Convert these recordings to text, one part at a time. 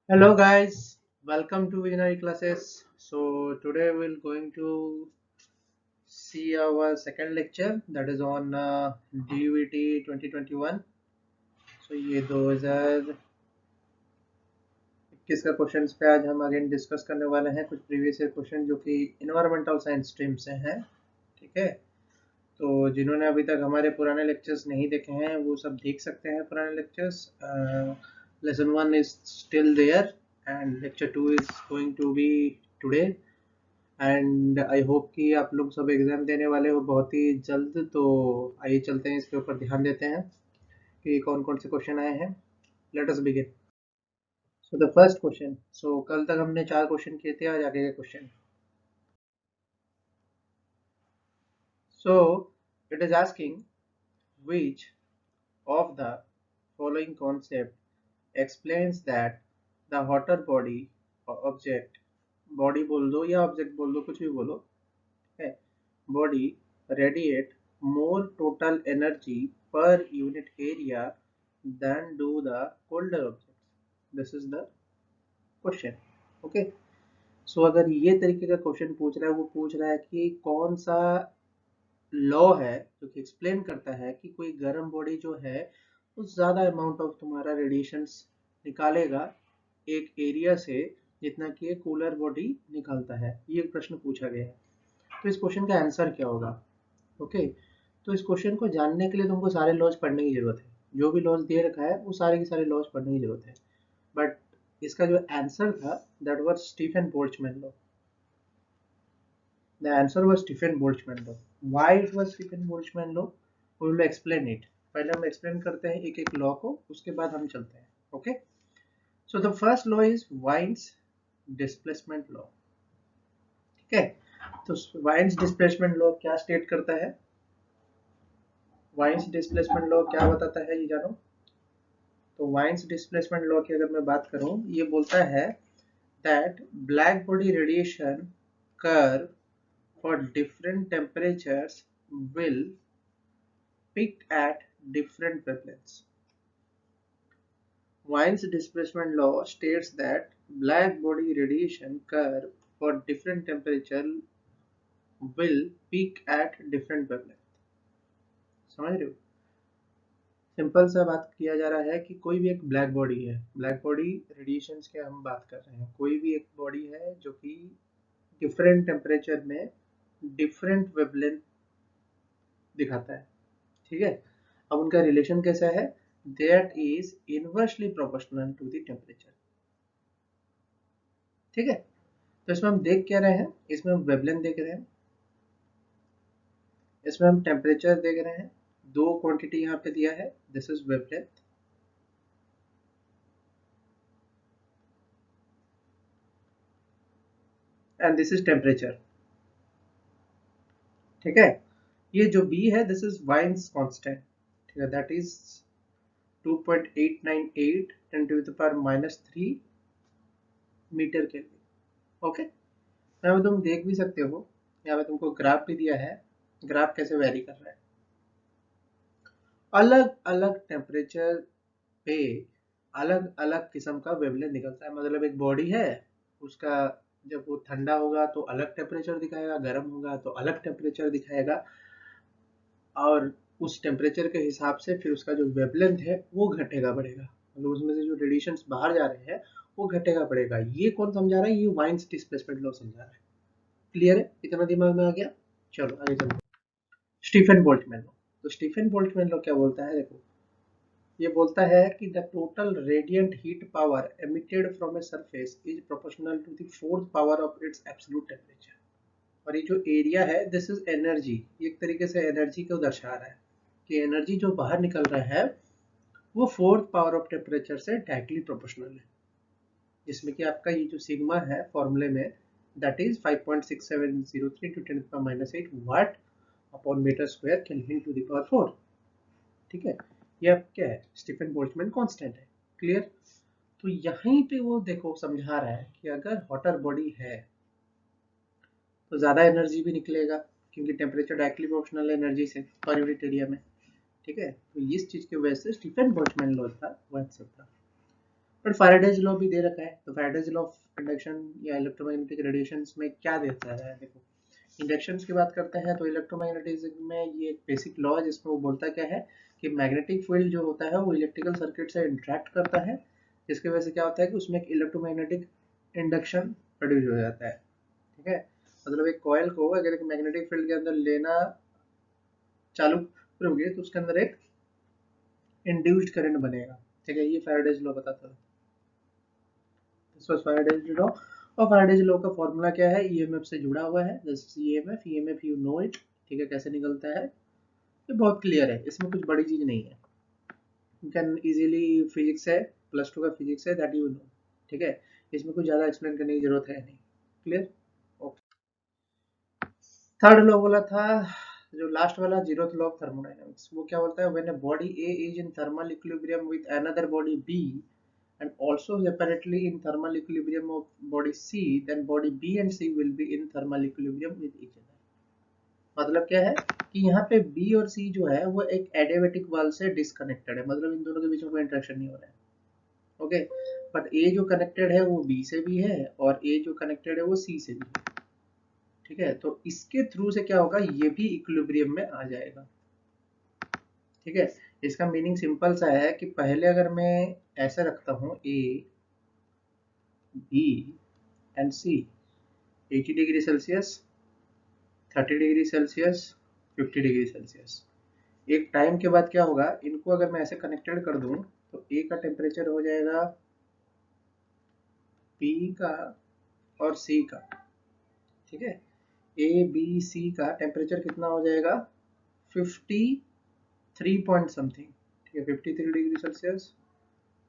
Hello guys, welcome to Visionary Classes. So today we're going to see our second lecture that is on DUET 2021. So ये 2021 का question पे आज हम again discuss करने वाले हैं कुछ प्रीवियस ईयर क्वेश्चन जो कि इन्वायरमेंटल साइंस स्ट्रीम से हैं। ठीक है, तो जिन्होंने अभी तक हमारे पुराने लेक्चर्स नहीं देखे हैं वो सब देख सकते हैं पुराने lectures. Lesson 1 is still there and lecture 2 is going to be today. And I hope कि आप लोग सब एग्जाम देने वाले हो बहुत ही जल्द। तो आइए चलते हैं इसके ऊपर ध्यान देते हैं कि कौन कौन से क्वेश्चन आए हैं। Let us begin. So the first question, so कल तक हमने 4 क्वेश्चन किए थे, आज आगे के question. So it is asking which of the following concept explains that the hotter body or object, body बोल दो या ऑब्जेक्ट बोल दो, कुछ भी बोलो, है, body radiate more total energy per unit area than do the colder objects. This is the question. Okay, सो अगर ये तरीके का क्वेश्चन पूछ रहा है, वो पूछ रहा है कि कौन सा लॉ है जो कि एक्सप्लेन करता है कि कोई गर्म बॉडी जो है वो ज़्यादा अमाउंट ऑफ तुम्हारा रेडिएशंस निकालेगा एक एरिया से जितना कि एक कूलर बॉडी निकालता है। ये प्रश्न पूछा गया है, तो इस क्वेश्चन का आंसर क्या होगा? ओके, तो इस क्वेश्चन को जानने के लिए तुमको सारे लॉज पढ़ने की जरूरत है। जो भी लॉज दे रखा है वो सारे के सारे लॉज पढ़ने की जरूरत है। बट इसका जो आंसर था that was Stephen Boltzmann law. The answer was Stephen Boltzmann law. Why it was Stephen Boltzmann law? We will explain it. पहले हम explain करते हैं एक एक law को, उसके बाद हम चलते हैं. Okay? So the first law is Wien's displacement law. ठीक है? तो Wien's displacement law क्या state करता है? Wien's displacement law क्या बताता है ये जानो? तो Wien's displacement law की अगर मैं बात करूं, ये बोलता है that black body radiation curve for different temperatures will peak at different wavelengths. Wien's displacement law states that black body radiation curve for different temperature will peak at different wavelength. समझ रहे हो? सिंपल सा बात किया जा रहा है कि कोई भी एक ब्लैक बॉडी है, ब्लैक बॉडी रेडिएशंस की हम बात कर रहे हैं, कोई भी एक बॉडी है जो कि डिफरेंट टेम्परेचर में डिफरेंट वेवलेंथ दिखाता है। ठीक है, अब उनका रिलेशन कैसा है? That is inversely proportional to the temperature. ठीक है, तो इसमें हम देख क्या रहे हैं? इसमें हम वेवलेंथ देख रहे हैं, इसमें हम टेम्परेचर देख रहे हैं। दो क्वांटिटी यहाँ पे दिया है, this is wavelength and this is temperature. ठीक है, ये जो बी है दिस इज वाइन्स कांस्टेंट। ठीक है, that is 2.898 10 to the power -3 metre kelvin. Okay, यहाँ पे तुम देख भी सकते हो, यहाँ पे तुमको ग्राफ भी दिया है, ग्राफ कैसे वेरी कर रहा है। अलग अलग टेम्परेचर पे अलग अलग किस्म का वेवलेंथ निकलता है। मतलब एक बॉडी है, उसका जब वो ठंडा होगा तो अलग टेम्परेचर दिखाएगा, गर्म होगा तो अलग टेम्परेचर दिखाएगा, और उस टेम्परेचर के हिसाब से फिर उसका जो वेवलेंथ है वो घटेगा बढ़ेगा। मतलब उसमें से जो रेडिएशंस बाहर जा रहे हैं वो घटेगा बढ़ेगा। ये कौन समझा रहा है? ये वाइन्स डिस्प्लेसमेंट लॉ समझा रहा है। क्लियर है? इतना दिमाग में आ गया? चलो आगे चलते हैं। Stefan Boltzmann law. तो स्टीफन बोल्ट्जमैन लॉ क्या बोलता है? देखो, ये बोलता है कि the total radiant heat power emitted from a surface is proportional to the fourth power of its absolute temperature. और ये जो एरिया है दिस इज एनर्जी, एक तरीके से एनर्जी को दर्शा रहा है कि एनर्जी जो बाहर निकल रहा है वो फोर्थ पावर ऑफ टेम्परेचर से डायरेक्टली प्रोपोर्शनल है, जिसमें कि आपका ये जो सिग्मा है फॉर्मूले में that is 5.6703 to 10⁻⁸ watt upon metre square kelvin to the power 4। ठीक है, ये अब क्या है? स्टीफन बोल्ट्जमैन कांस्टेंट है। क्लियर? तो यहीं पे वो देखो समझा रहा है कि अगर हॉटर बॉडी है तो ज़्यादा एनर्जी भी निकलेगा, क्योंकि टेम्परेचर डायरेक्टली प्रोपोर्शनल है एनर्जी से पर यूनिट एरिया में। ठीक है, तो इस चीज़ की वजह से स्टीफन बोल्ट्जमैन लॉ था वो आंसर था। बट फैराडेज लॉ भी दे रखा है, तो फैराडेज लॉ ऑफ इंडक्शन या इलेक्ट्रोमैग्नेटिक रेडिएशंस में क्या देता है, देखो इंडक्शंस की बात करते हैं तो इलेक्ट्रोमैग्नेटिज्म में ये एक बेसिक लॉ है जिसमें वो बोलता क्या है कि मैग्नेटिक फील्ड जो होता है वो इलेक्ट्रिकल सर्किट से इंटरेक्ट करता है, जिसकी वजह से क्या होता है कि उसमें एक इलेक्ट्रोमैग्नेटिक इंडक्शन प्रोड्यूस हो जाता है। ठीक है, मतलब एक कॉइल को अगर एक मैग्नेटिक फील्ड के अंदर लेना चालू करोगे तो उसके अंदर एक इंड्यूस्ड करंट बनेगा। ठीक है, ये फैराडेज लॉ बताता है। This was Faraday's law. और फैराडेज लॉ का फॉर्मूला क्या है, ईएमएफ से जुड़ा हुआ है। This is EMF, EMF you know it. ठीक है, कैसे निकलता है ये बहुत क्लियर है, इसमें कुछ बड़ी चीज नहीं है। यू कैन इजीली, फिजिक्स है, +2 का फिजिक्स है, दैट यू नो। ठीक है, इसमें कुछ ज्यादा एक्सप्लेन करने की जरूरत है नहीं। Clear, okay. थर्ड लॉ बोला था, जो लास्ट वाला, जीरोथ लॉ ऑफ थर्मोडायनामिक्स, वो क्या बोलता है, when a body A is in thermal equilibrium with another body B and also separately in thermal equilibrium of body C, then body B and C will be in thermal equilibrium with each other। मतलब क्या है कि यहाँ पे B और C जो है वो एक एडियाबैटिक वाल से डिस्कनेक्टेड है, मतलब इन दोनों के बीच में कोई इंटरेक्शन नहीं हो रहा है। ओके, बट A जो कनेक्टेड है वो B से भी है और A जो कनेक्टेड है वो C से भी है। ठीक है, तो इसके थ्रू से क्या होगा, ये भी इक्विलिब्रियम में आ जाएगा। ठीक है, इसका मीनिंग सिंपल सा है कि पहले अगर मैं ऐसे रखता हूँ A, B and C, 80 degree Celsius, 30 degree Celsius, 50 degree Celsius, एक टाइम के बाद क्या होगा, इनको अगर मैं ऐसे कनेक्टेड कर दूं तो ए का टेम्परेचर हो जाएगा बी का और सी का। ठीक है, ए बी सी का टेम्परेचर कितना हो जाएगा, 53 पॉइंट समथिंग। ठीक है, 53 degree Celsius,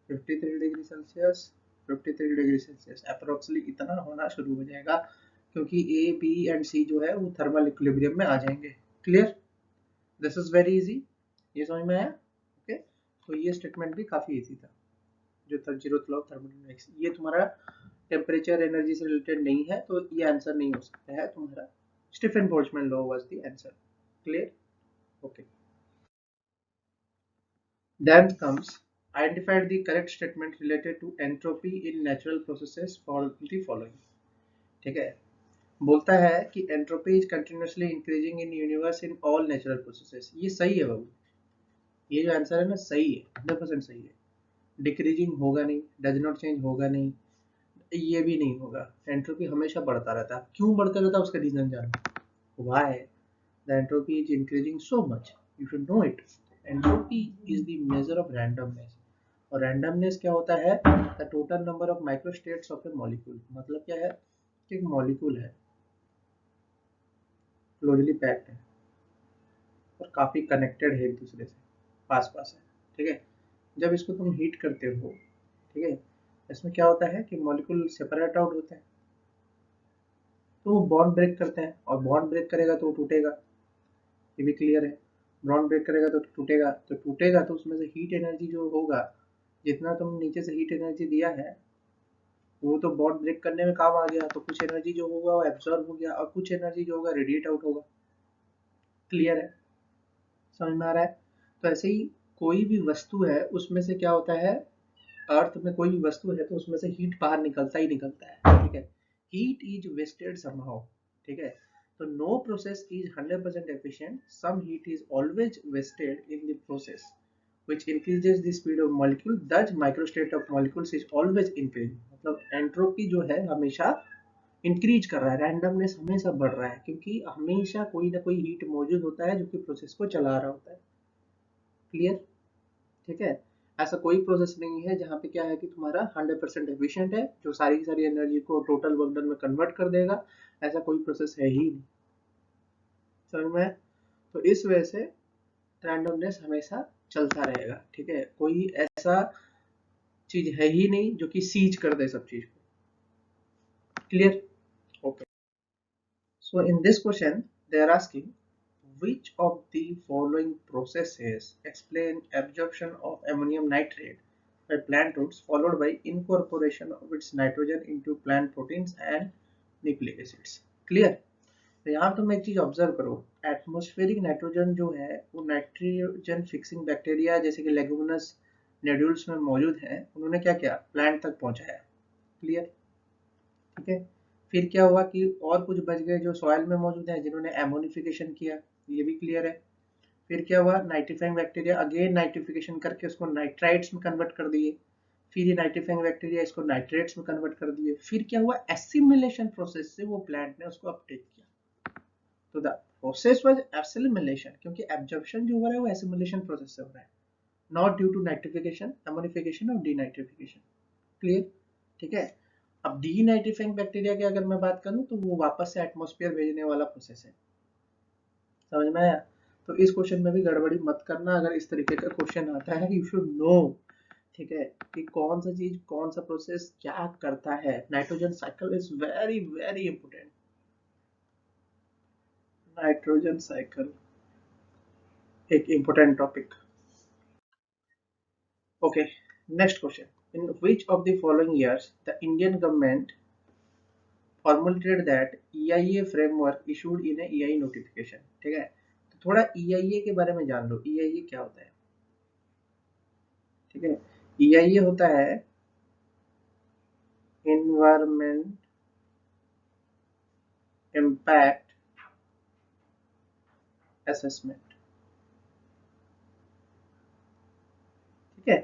53 degree Celsius, 53 degree Celsius, approximately इतना होना शुरू हो जाएगा, क्योंकि ए बी एंड सी जो है वो थर्मल इक्विलिब्रियम में आ जाएंगे। Clear, this is very easy, ये समझ में आया। ओके, तो ये स्टेटमेंट भी काफी इजी था, जो जीरोथ लॉ ऑफ थर्मोडायनामिक्स। ये तुम्हारा टेम्परेचर एनर्जी से रिलेटेड नहीं है, तो ये आंसर नहीं हो सकता है तुम्हारा। Stephen Boltzmann law was the answer. Clear, okay. Then comes identified the correct statement related to entropy in natural processes for the following। ठीक है, बोलता है कि entropy is continuously increasing in universe in all natural processes. ये सही है बाबू, ये जो आंसर है ना सही है, 100% सही है। डिक्रीजिंग होगा नहीं, डज नॉट चेंज होगा नहीं, ये भी नहीं होगा। एंट्रोपी हमेशा बढ़ता रहता है, क्यों बढ़ता रहता है उसका रीजन जानो। Why the entropy is increasing so much, you should know it. Entropy is the measure of randomness, और रैंडमनेस क्या होता है, the total number of microstates of A molecule. मतलब क्या है कि एक मॉलिक्यूल है, क्लोजली पैक्ड है और काफी कनेक्टेड है एक दूसरे से, पास पास है। ठीक है, जब इसको तुम हीट करते हो, ठीक है, इसमें क्या होता है कि मॉलिक्यूल सेपरेट आउट होता है, तो वो बॉन्ड ब्रेक करते हैं, और बॉन्ड ब्रेक करेगा तो वो टूटेगा, ये भी क्लियर है। बॉन्ड ब्रेक करेगा तो टूटेगा, तो टूटेगा तो उसमें से हीट एनर्जी जो होगा, जितना तुम नीचे से हीट एनर्जी दिया है वो तो बॉन्ड ब्रेक करने में काम आ गया, तो कुछ एनर्जी जो होगा वो एब्जॉर्ब हो गया, और कुछ एनर्जी जो होगा रेडिएट आउट होगा। क्लियर है, समझ में आ रहा है। तो ऐसे ही कोई भी वस्तु है उसमें से क्या होता है, अर्थ में कोई भी वस्तु है तो उसमें से हीट बाहर निकलता ही निकलता है। ठीक है, हीट इज वेस्टेड समहाउ। ठीक है, तो no process is 100% efficient, some heat is always wasted in the process which increases the speed of molecule, thus microstate of molecules is always increasing। मतलब एंट्रोपी जो है हमेशा इंक्रीज कर रहा है, रैंडमनेस हमेशा बढ़ रहा है, क्योंकि हमेशा कोई ना कोई हीट मौजूद होता है जो कि प्रोसेस को चला रहा होता है। क्लियर, ठीक है, ऐसा कोई प्रोसेस नहीं है जहाँ पे क्या है कि तुम्हारा 100% एफिशिएंट है, जो सारी की सारी एनर्जी को टोटल वर्क डन में कन्वर्ट कर देगा। ऐसा कोई प्रोसेस है ही नहीं, समझ में। तो इस वजह से रैंडमनेस हमेशा चलता रहेगा। ठीक है, कोई ऐसा चीज है ही नहीं जो कि सीज कर दे सब चीज को। Clear, okay. So in this question they are asking which of the following processes explain absorption of ammonium nitrate by plant roots followed by incorporation of its nitrogen into plant proteins and nucleic acids। Clear, तो यहाँ तुम एक चीज observe करो, atmospheric nitrogen जो है वो nitrogen fixing bacteria जैसे कि लेगुमिनस नोड्यूल्स में मौजूद हैं उन्होंने क्या किया, प्लांट तक पहुंचाया। क्लियर, ठीक है। फिर क्या हुआ कि और कुछ बच गए जो सॉइल में मौजूद हैं जिन्होंने एमोनिफिकेशन किया, ये भी क्लियर है। फिर क्या हुआ, नाइट्रीफाइंग बैक्टीरिया अगेन नाइट्रिफिकेशन करके उसको नाइट्राइट्स में कन्वर्ट कर दिए। फिर ये नाइट्रीफाइंग बैक्टीरिया इसको नाइट्रेट्स में कन्वर्ट कर दिए। फिर क्या हुआ, एसिमिलेशन प्रोसेस से वो प्लांट ने उसको अपटेक किया। तो द प्रोसेस वाज एसिमिलेशन, क्योंकि एब्जॉर्प्शन जो हो रहा है वो एसिमिलेशन प्रोसेस से हो रहा है, not due to nitrification, ammonification और डीनाइट्रिफिकेशन। क्लियर, ठीक है। अब डीनाइट्रीफाइंग बैक्टीरिया की अगर मैं बात करूं तो वो वापस से एटमॉस्फेयर भेजने वाला प्रोसेस है। समझ में आया? तो इस क्वेश्चन में भी गड़बड़ी मत करना, अगर इस तरीके का क्वेश्चन आता है यू शुड नो, ठीक है, कि कौन सा चीज कौन सा प्रोसेस क्या करता है। Nitrogen cycle is very very important. Nitrogen cycle एक important topic. Okay, next question. In which of the following years the Indian government formulated that EIA framework issued in a EIA notification। ठीक है, तो थोड़ा EIA के बारे में जान लो। EIA क्या होता है? ठीक है, EIA होता है इन्वायरमेंट इम्पैक्ट असेसमेंट। ठीक है,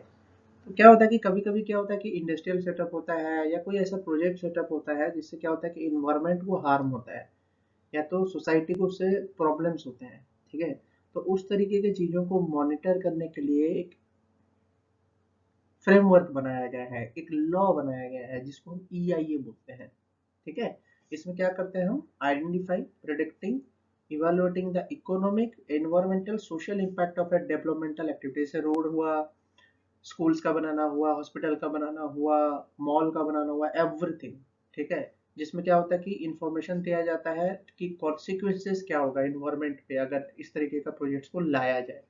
तो क्या होता है कि कभी कभी क्या होता है कि इंडस्ट्रियल सेटअप होता है या कोई ऐसा प्रोजेक्ट सेटअप होता है जिससे क्या होता है कि इन्वायरमेंट को हार्म होता है या तो सोसाइटी को उससे प्रॉब्लम्स होते हैं। ठीक है, तो उस तरीके की चीजों को मॉनिटर करने के लिए एक फ्रेमवर्क बनाया गया है, एक लॉ बनाया गया है जिसको हम EIA बोलते हैं। ठीक है, इसमें क्या करते हैं हम, identify, predicting, evaluating the economic, environmental, social impact of A developmental activity. जैसे रोड हुआ, स्कूल्स का बनाना हुआ, हॉस्पिटल का बनाना हुआ, मॉल का बनाना हुआ, एवरीथिंग। ठीक है, जिसमें क्या होता है कि इंफॉर्मेशन दिया जाता है कि कॉन्सिक्वेंसेस क्या होगा इन्वायरमेंट पे अगर इस तरीके का प्रोजेक्ट्स को लाया जाए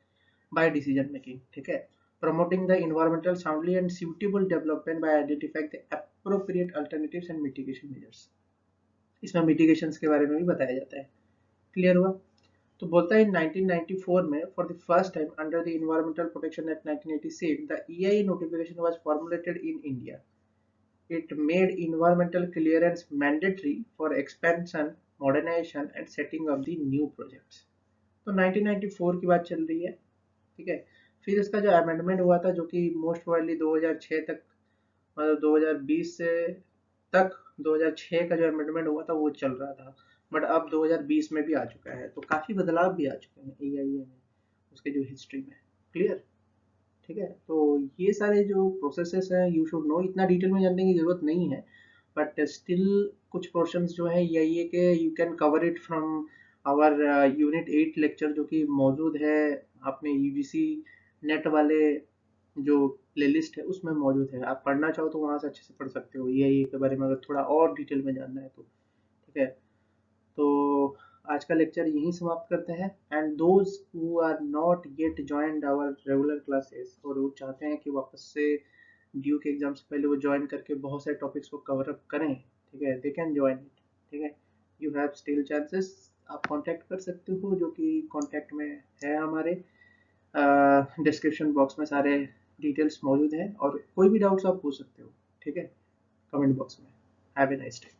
by decision making। ठीक है, promoting the environmental soundly and suitable development by identifying the appropriate alternatives and mitigation measures। इसमें mitigations के बारे में भी बताया जाता है। क्लियर हुआ? तो बोलता है 1994 में for the first time under the Environmental Protection Act 1986 the EIA notification was formulated in India। It made environmental clearance mandatory for expansion, modernization and setting up the new projects। तो 1994 की बात चल रही है। ठीक है, फिर इसका जो अमेंडमेंट हुआ था जो कि मोस्ट प्रोबेबली 2006 तक, मतलब 2020 से तक 2006 का जो अमेंडमेंट हुआ था वो चल रहा था, बट अब 2020 में भी आ चुका है, तो काफी बदलाव भी आ चुके हैं EIA में उसके जो हिस्ट्री में। क्लियर, ठीक है, तो ये सारे जो प्रोसेसेस हैं यू शुड नो, इतना डिटेल में जानने की जरूरत नहीं है, बट स्टिल कुछ पोर्शंस जो है EIA के you can cover it from our unit 8 lecture जो कि मौजूद है अपने UGC नेट वाले जो प्लेलिस्ट है उसमें मौजूद है। आप पढ़ना चाहो तो वहाँ से अच्छे से पढ़ सकते हो EIA के बारे में अगर थोड़ा और डिटेल में जानना है तो। ठीक है, तो आज का लेक्चर यहीं समाप्त करते हैं। And those who are not yet joined our regular classes और वो चाहते हैं कि वापस से ड्यू के एग्जाम से पहले वो ज्वाइन करके बहुत सारे टॉपिक्स को कवर अप करें, ठीक है, दे कैन ज्वाइन इट। ठीक है, यू हैव स्टिल चांसेस। आप कांटेक्ट कर सकते हो जो कि कांटेक्ट में है हमारे, डिस्क्रिप्शन बॉक्स में सारे डिटेल्स मौजूद हैं और कोई भी डाउट्स आप पूछ सकते हो। ठीक है, कमेंट बॉक्स में। Have a nice day.